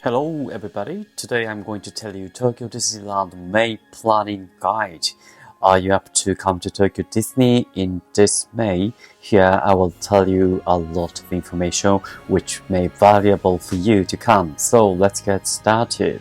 Hello everybody, today I'm going to tell you Tokyo Disneyland May Planning Guide. You have to come to Tokyo Disney in this May. Here I will tell you a lot of information which may be valuable for you to come. So let's get started.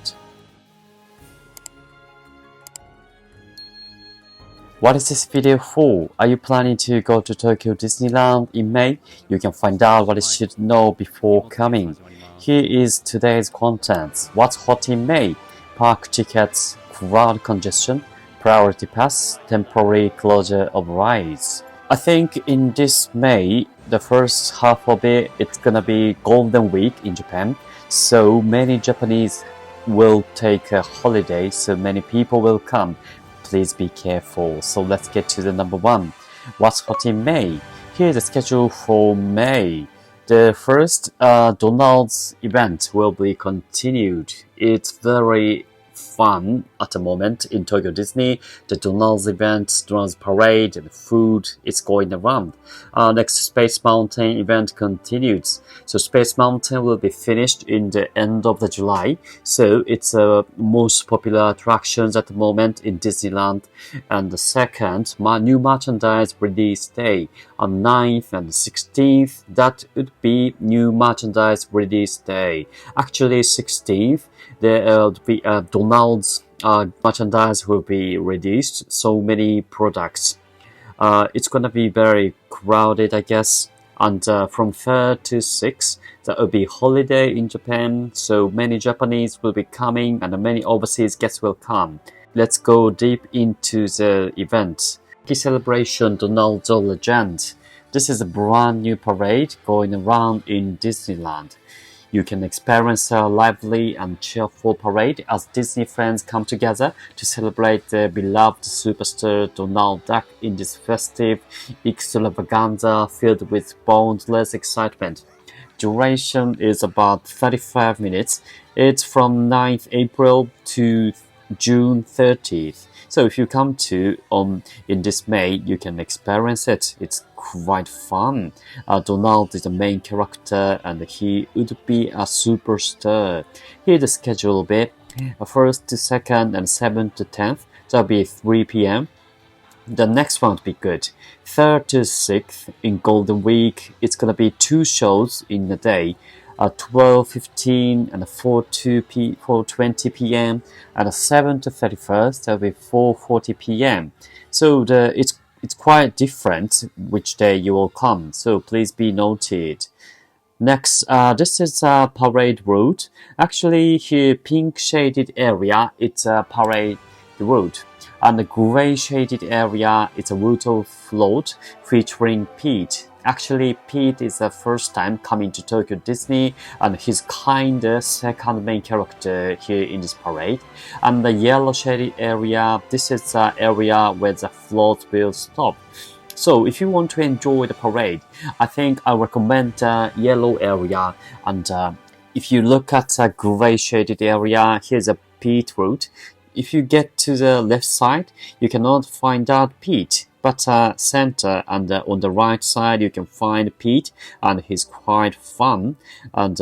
What is this video for? Are you planning to go to Tokyo Disneyland in May? You can find out what you should know before coming. Here is today's contents. What's hot in May? Park tickets, crowd congestion, priority pass, temporary closure of rides. I think in this May, the first half of it's gonna be Golden Week in Japan. So many Japanese will take a holiday, so many people will come. Please be careful. So let's get to the number one. What's hot in May? Here's the schedule for May. The first Donald's event will be continued. It's very fun at the moment in Tokyo Disney. The Donald's event, Donald's parade, and food is going around. Next Space Mountain event continues. So Space Mountain will be finished in the end of the July. So it's most popular attractions at the moment in Disneyland. And the second, new merchandise release day on 9th and 16th. That would be new merchandise release day. Actually 16th, there will be Donald's merchandise will be released. So many products. It's gonna be very crowded, I guess. And from 3rd to 6th, that will be holiday in Japan. So many Japanese will be coming, and many overseas guests will come. Let's go deep into the event. Quacky celebration Donaldo Legend. This is a brand new parade going around in Disneyland. You can experience a lively and cheerful parade as Disney friends come together to celebrate their beloved superstar Donald Duck in this festive extravaganza filled with boundless excitement. Duration is about 35 minutes. It's from 9th April to June 30th. So if you come to in this May, you can experience it. It's quite fun. Donald is the main character and he would be a superstar. Here's the schedule bit. 1st to 2nd and 7th to 10th. That'll be 3 p.m. The next one would be good. 3rd to 6th in Golden Week. It's gonna be 2 shows in a day. 12:15 and 4:20 p.m. and 7 to 31st that'll be 4:40 p.m. So it's quite different which day you will come. So please be noted. Next, this is a parade route. Actually, here pink shaded area it's a parade route, and the gray shaded area it's a route of float featuring Pete. Actually, Pete is the first time coming to Tokyo Disney, and he's kinda second main character here in this parade. And the yellow shaded area, this is the area where the float will stop. So if you want to enjoy the parade, I think I recommend the yellow area. And if you look at the gray shaded area, here's a Pete route. If you get to the left side, you cannot find out Pete. But center and on the right side you can find Pete, and he's quite fun. And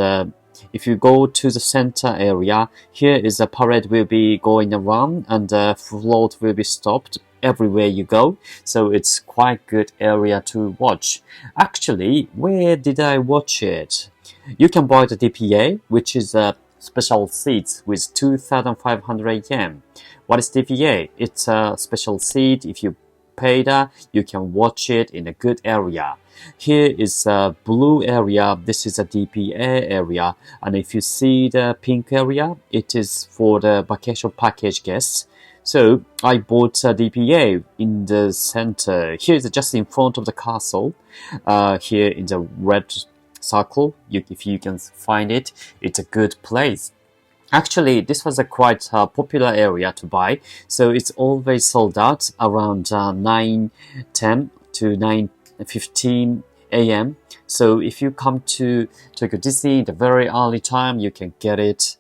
if you go to the center area, here is a parade will be going around, and the float will be stopped everywhere you go. So it's quite good area to watch. Actually, where did I watch it? You can buy the DPA, which is a special seats with 2,500 yen. What is DPA? It's a special seat. If you pay that, you can watch it in a good area. Here is a blue area. This is a DPA area, and if you see the pink area, it is for the vacation package guests. So I bought a DPA in the center. Here is just in front of the castle. Here in the red circle, if you can find it, it's a good place. Actually, this was a quite popular area to buy, so it's always sold out around 9:10 to 9:15 a.m. So if you come to Tokyo Disney the very early time, you can get it.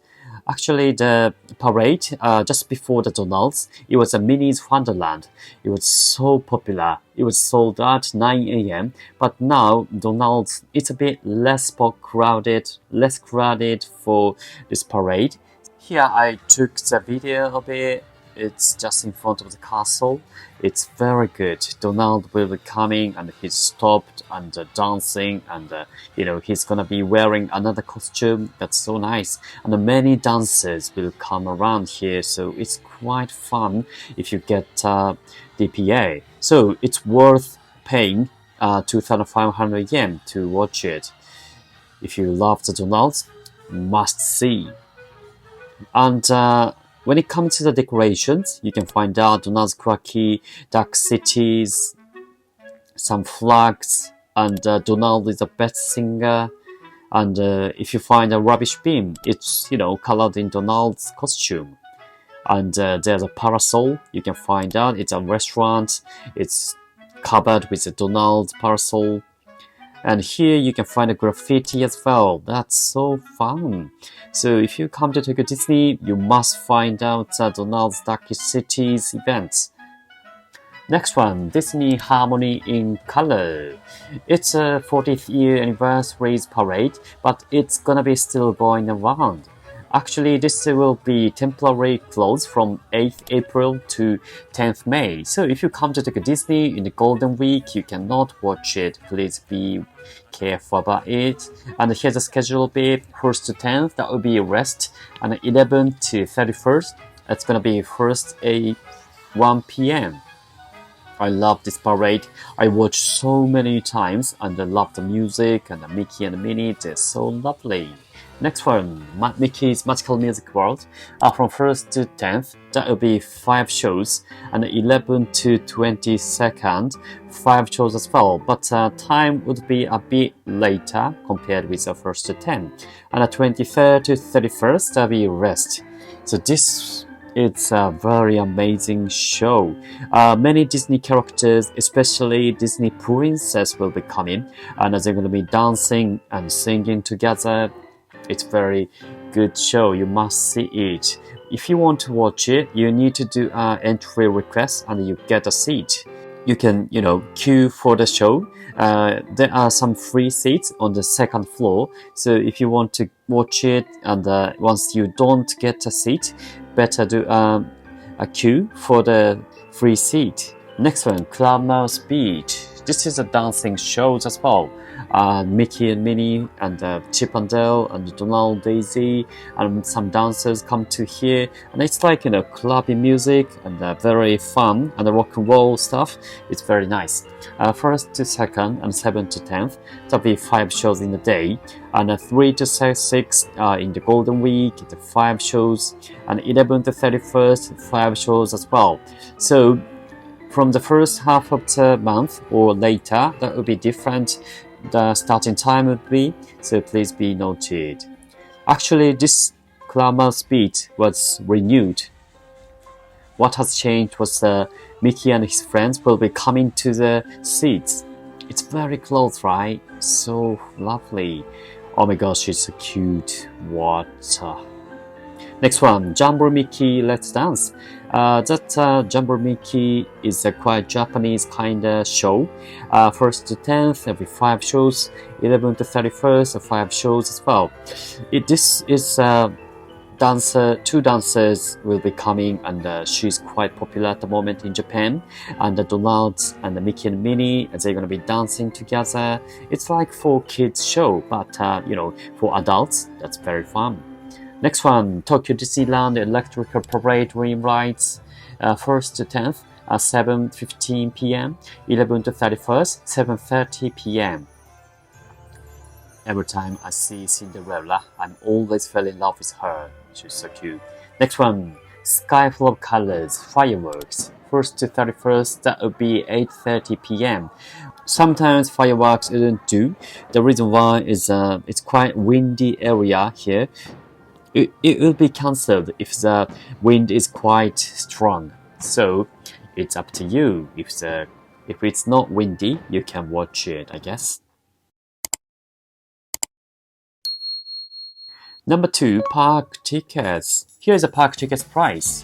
Actually, the parade just before the Donald's, it was a Minnie's Wonderland. It was so popular. It was sold at 9 a.m. But now Donald's, it's a bit less crowded for this parade. Here I took the video of it. It's just in front of the castle. It's very good. Donald will be coming and he's stopped and dancing and he's gonna be wearing another costume. That's so nice. And many dancers will come around here, so it's quite fun if you get DPA. So it's worth paying 2,500 yen to watch it. If you love the Donald's, must see. And when it comes to the decorations, you can find out Donald's Quacky, Duck Cities, some flags, and Donald is the best singer. And if you find a rubbish bin, it's colored in Donald's costume. And there's a parasol. You can find out it's a restaurant. It's covered with a Donald's parasol. And here you can find a graffiti as well. That's so fun. So if you come to Tokyo Disney, you must find out Donald's Duck Cities events. Next one, Disney Harmony in Color. It's a 40th year anniversary parade, but it's gonna be still going around. Actually, this will be temporary closed from 8th April to 10th May. So if you come to Tokyo Disney in the Golden Week, you cannot watch it. Please be careful about it. And here's the schedule bit. 1st to 10th, that will be rest. And 11th to 31st, it's gonna be first at 1 p.m. I love this parade. I watched so many times and I love the music and the Mickey and Minnie. They're so lovely. Next one, Mickey's Magical Music World. From 1st to 10th, that will be 5 shows, and 11th to 22nd, 5 shows as well. But time would be a bit later compared with the 1st to 10. And 23rd to 31st, that will be rest. So this it's a very amazing show. Many Disney characters, especially Disney princess, will be coming, and they're going to be dancing and singing together. It's very good show. You must see it. If you want to watch it, you need to do an entry request and you get a seat. You can, queue for the show. There are some free seats on the 2nd floor. So if you want to watch it and once you don't get a seat, better do a queue for the free seat. Next one, Clubhouse Beach. This is a dancing show as well. Mickey and Minnie and Chip and Dale and Donald, Daisy, and some dancers come to here, and it's like clubby music and very fun and the rock and roll stuff. It's very nice. 1st to 2nd and 7th to 10th, there'll be 5 shows in a day, and 3 to 6 in the Golden Week, the 5 shows, and 11th to 31st, 5 shows as well. So from the first half of the month or later, that will be different. The starting time would be, so please be noted. Actually, this Clubhouse Beach was renewed. What has changed was Mickey and his friends will be coming to the seats. It's very close, right? So lovely. Oh my gosh, it's so cute. What? Next one, Jumbo Mickey Let's Dance. That Jumbo Mickey is a quite Japanese kind of show. 1st to 10th, there'll be 5 shows. 11th to 31st, 5 shows as well. This is 2 dancers will be coming, and she's quite popular at the moment in Japan. And the Donald and the Mickey and Minnie, they're going to be dancing together. It's like for kids show, but for adults, that's very fun. Next one, Tokyo Disneyland Electrical Parade Dream Rides. 1st to 10th, 7:15 p.m. 11th to 31st, 7:30 p.m. Every time I see Cinderella, I'm always fell in love with her. She's so cute. Next one, Skyfall of Colors Fireworks. 1st to 31st, that will be 8:30 p.m. Sometimes fireworks didn't do. The reason why is it's quite windy area here. It will be cancelled if the wind is quite strong. So it's up to you. If it's not windy, you can watch it, I guess. Number 2, park tickets. Here is a park tickets price.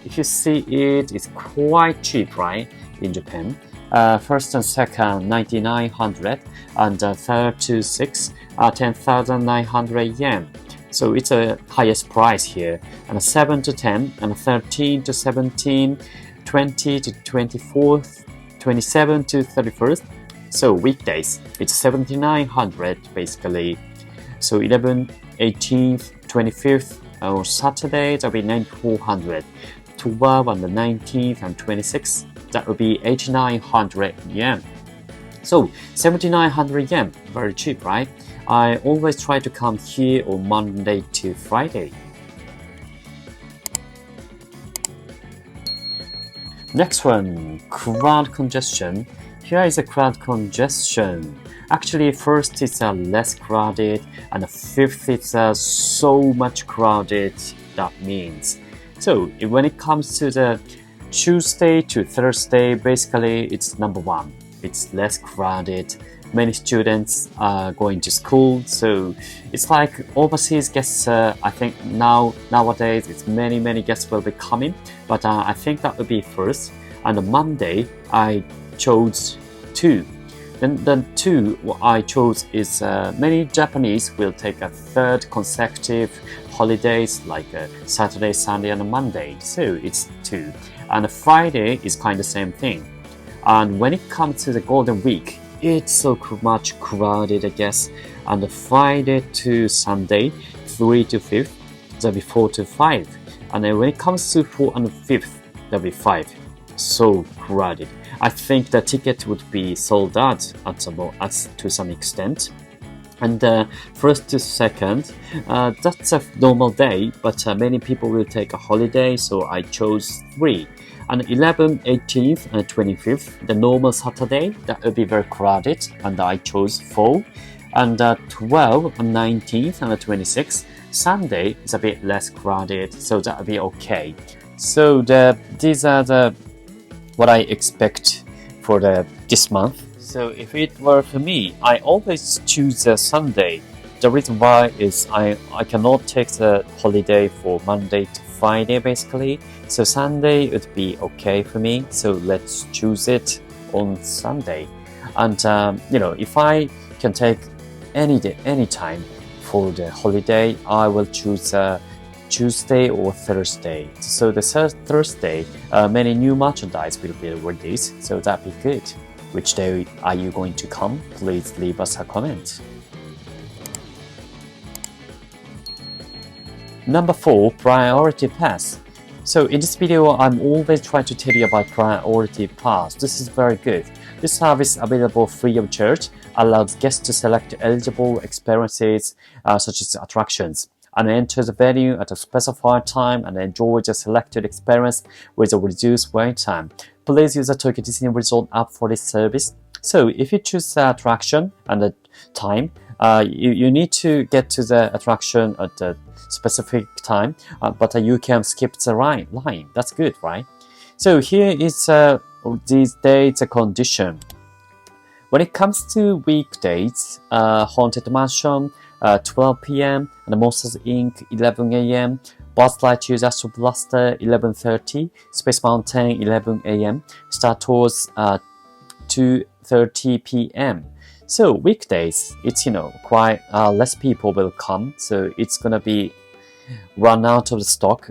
If you see it, it's quite cheap, right? In Japan. First and second, 9,900, and third to six, 10,900 yen. So it's a highest price here. And 7 to 10, and 13 to 17, 20 to 24th, 27 to 31st. So weekdays, it's 7,900 basically. So 11, 18th, 25th, or Saturday, that'll be 9,400. 12 on the 19th and 26th, that would be 8,900 yen. So 7,900 yen, very cheap, right? I always try to come here on Monday to Friday. Next one, crowd congestion. Here is a crowd congestion. Actually, first it's less crowded, and the fifth it's so much crowded. That means. So when it comes to the Tuesday to Thursday, basically it's number 1. It's less crowded. Many students are going to school, so it's like overseas guests. I think nowadays it's many guests will be coming, but I think that would be first. And on Monday I chose 2. Then the 2 what I chose is many Japanese will take a third consecutive holidays like Saturday, Sunday, and Monday. So it's 2. And Friday is kind of same thing. And when it comes to the Golden Week, it's so much crowded, I guess. And Friday to Sunday, 3 to 5th, that'll be 4 to 5. And then when it comes to 4 and 5th, that'll be 5. So crowded. I think the ticket would be sold out to some extent. And first to second, that's a normal day, but many people will take a holiday, so I chose 3. And 11th, 18th, and 25th, the normal Saturday, that will be very crowded, and I chose 4. And 12th, 19th, and 26th, Sunday is a bit less crowded, so that will be okay. So these are what I expect for this month. So if it were for me, I always choose a Sunday. The reason why is I cannot take the holiday for Monday to Friday basically. So Sunday would be okay for me. So let's choose it on Sunday. And if I can take any day, any time for the holiday, I will choose Tuesday or Thursday. So the Thursday, many new merchandise will be released. So that'd be good. Which day are you going to come? Please leave us a comment. Number 4, Priority Pass. So in this video, I'm always trying to tell you about Priority Pass. This is very good. This service available free of charge allows guests to select eligible experiences such as attractions and enter the venue at a specified time and enjoy the selected experience with a reduced wait time. Please use the Tokyo Disney Resort app for this service. So if you choose the attraction and the time, you need to get to the attraction at the specific time, but you can skip the line. That's good, right? So here is these dates condition. When it comes to weekdays, Haunted Mansion 12 p.m. and Monsters Inc. 11 a.m. Buzz Lightyear's Astro Blaster 11:30, Space Mountain 11 a.m. Star Tours 2:30 p.m. So weekdays, it's quite less people will come, so it's gonna be run out of the stock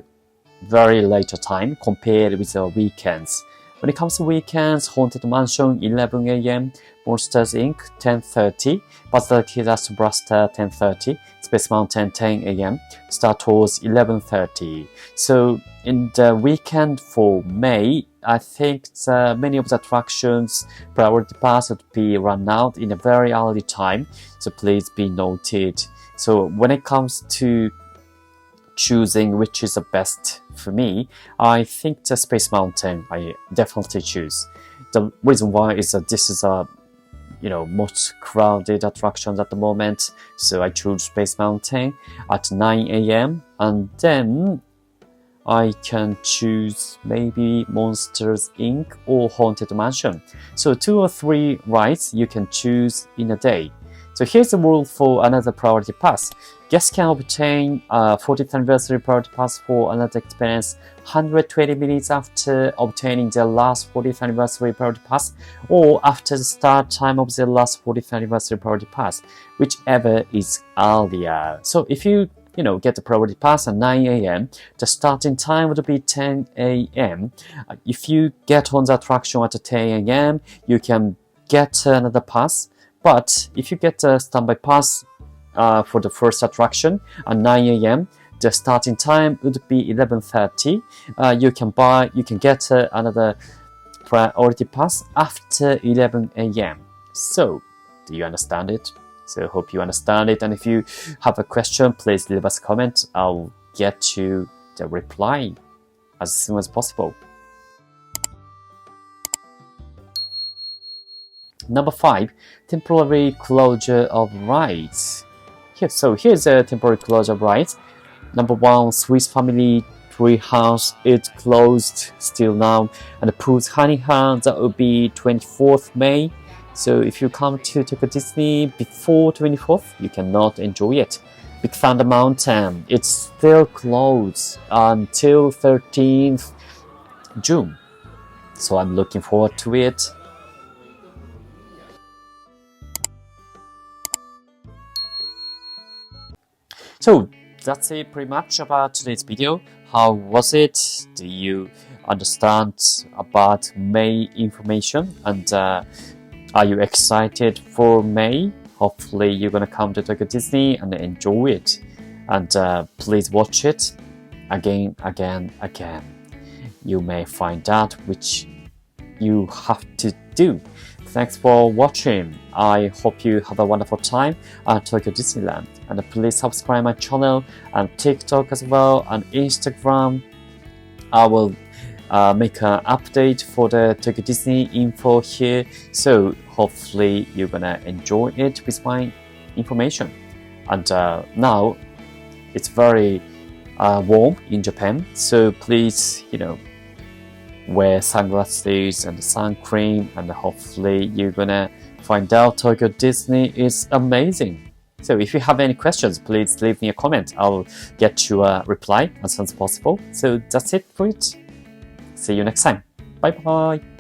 very later time compared with the weekends. When it comes to weekends, Haunted Mansion 11 a.m., Monsters Inc. 10:30, Buzz Lightyear's Astro Blaster 10:30, Space Mountain 10 a.m., Star Tours 11:30. So in the weekend for May, I think many of the attractions Priority Pass would be run out in a very early time, so please be noted. So when it comes to choosing which is the best for me, I think the Space Mountain I definitely choose. The reason why is that this is a most crowded attractions at the moment, so I choose Space Mountain at 9 a.m. and then I can choose maybe Monsters Inc. or Haunted Mansion. So 2 or 3 rides you can choose in a day. So here's the rule for another priority pass. Guests can obtain a 40th anniversary priority pass for another experience 120 minutes after obtaining their last 40th anniversary priority pass, or after the start time of their last 40th anniversary priority pass, whichever is earlier. So if you get the priority pass at 9 a.m. the starting time would be 10 a.m. If you get on the attraction at 10 a.m. you can get another pass, but if you get a standby pass for the first attraction at 9 a.m. the starting time would be 11:30. You can get another priority pass after 11 a.m. So do you understand it? So I hope you understand it, and if you have a question, please leave us a comment. I'll get you the reply as soon as possible. Number 5, temporary closure of rides. Here's a temporary closure of rides. Number 1, Swiss Family Treehouse, it's closed still now, and the Pooh's Honey Hunt, that will be 24th May. So if you come to Tokyo Disney before 24th, you cannot enjoy it. Big Thunder Mountain, it's still closed until 13th June. So I'm looking forward to it. So that's it pretty much about today's video. How was it? Do you understand about May information? And are you excited for May? Hopefully you're gonna come to Tokyo Disney and enjoy it. And please watch it again. You may find out which you have to do. Thanks for watching. I hope you have a wonderful time at Tokyo Disneyland. And please subscribe my channel and TikTok as well and Instagram. I will make an update for the Tokyo Disney info here. So hopefully you're gonna enjoy it with my information. And now it's very warm in Japan. So please, wear sunglasses and sun cream, and hopefully you're gonna find out Tokyo Disney is amazing. So if you have any questions, please leave me a comment. I'll get you a reply as soon as possible. So that's it for it. See you next time. Bye bye.